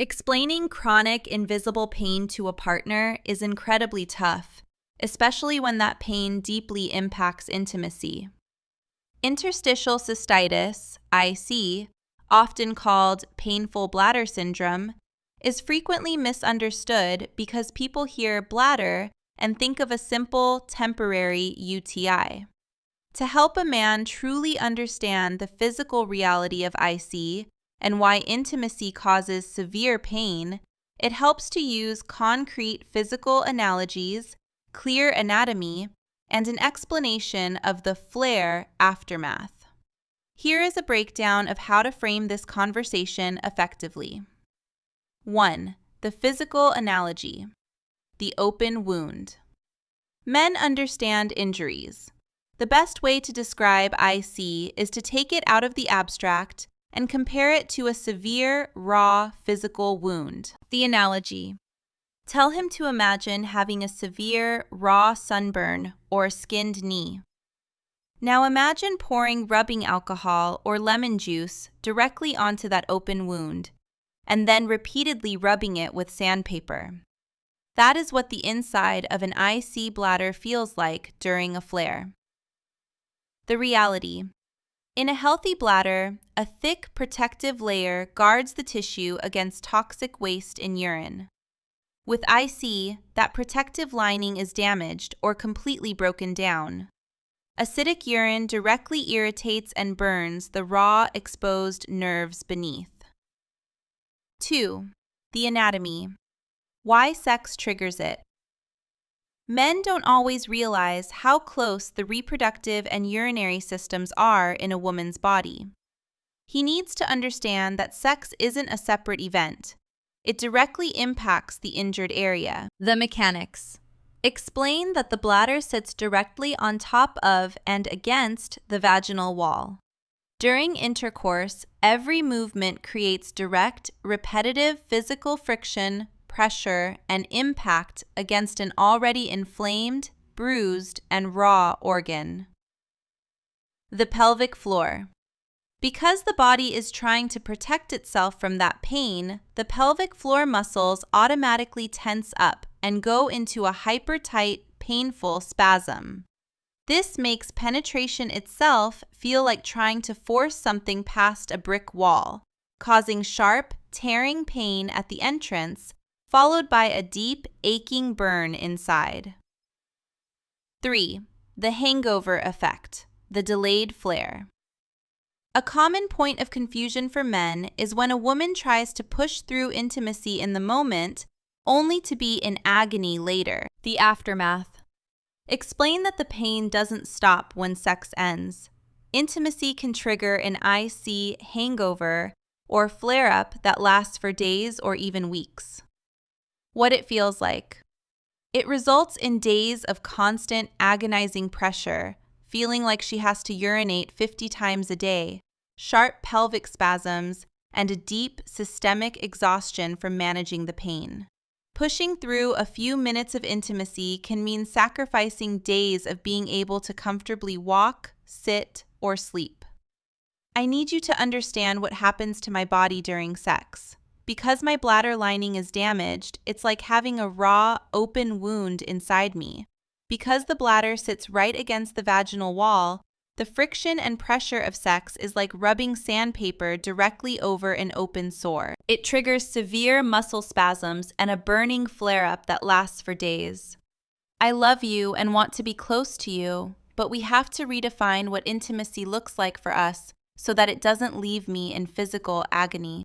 Explaining chronic invisible pain to a partner is incredibly tough, especially when that pain deeply impacts intimacy. Interstitial cystitis, IC, often called painful bladder syndrome, is frequently misunderstood because people hear bladder and think of a simple, temporary UTI. To help a man truly understand the physical reality of IC and why intimacy causes severe pain, it helps to use concrete physical analogies, clear anatomy, and an explanation of the flare aftermath. Here is a breakdown of how to frame this conversation effectively. 1. The physical analogy. The open wound. Men understand injuries. The best way to describe IC is to take it out of the abstract and compare it to a severe, raw physical wound. The analogy. Tell him to imagine having a severe, raw sunburn or skinned knee. Now imagine pouring rubbing alcohol or lemon juice directly onto that open wound, and then repeatedly rubbing it with sandpaper. That is what the inside of an IC bladder feels like during a flare. The reality. In a healthy bladder, a thick protective layer guards the tissue against toxic waste in urine. With IC, that protective lining is damaged or completely broken down. Acidic urine directly irritates and burns the raw, exposed nerves beneath. 2. The anatomy. Why sex triggers it. Men don't always realize how close the reproductive and urinary systems are in a woman's body. He needs to understand that sex isn't a separate event. It directly impacts the injured area. The mechanics. Explain that the bladder sits directly on top of and against the vaginal wall. During intercourse, every movement creates direct, repetitive physical friction, pressure, and impact against an already inflamed, bruised, and raw organ. The pelvic floor. Because the body is trying to protect itself from that pain, the pelvic floor muscles automatically tense up and go into a hyper-tight, painful spasm. This makes penetration itself feel like trying to force something past a brick wall, causing sharp, tearing pain at the entrance, followed by a deep, aching burn inside. 3. The hangover effect, the delayed flare. A common point of confusion for men is when a woman tries to push through intimacy in the moment, only to be in agony later. The aftermath. Explain that the pain doesn't stop when sex ends. Intimacy can trigger an IC hangover or flare-up that lasts for days or even weeks. What it feels like. It results in days of constant, agonizing pressure, feeling like she has to urinate 50 times a day, sharp pelvic spasms, and a deep, systemic exhaustion from managing the pain. Pushing through a few minutes of intimacy can mean sacrificing days of being able to comfortably walk, sit, or sleep. I need you to understand what happens to my body during sex. Because my bladder lining is damaged, it's like having a raw, open wound inside me. Because the bladder sits right against the vaginal wall, the friction and pressure of sex is like rubbing sandpaper directly over an open sore. It triggers severe muscle spasms and a burning flare-up that lasts for days. I love you and want to be close to you, but we have to redefine what intimacy looks like for us so that it doesn't leave me in physical agony.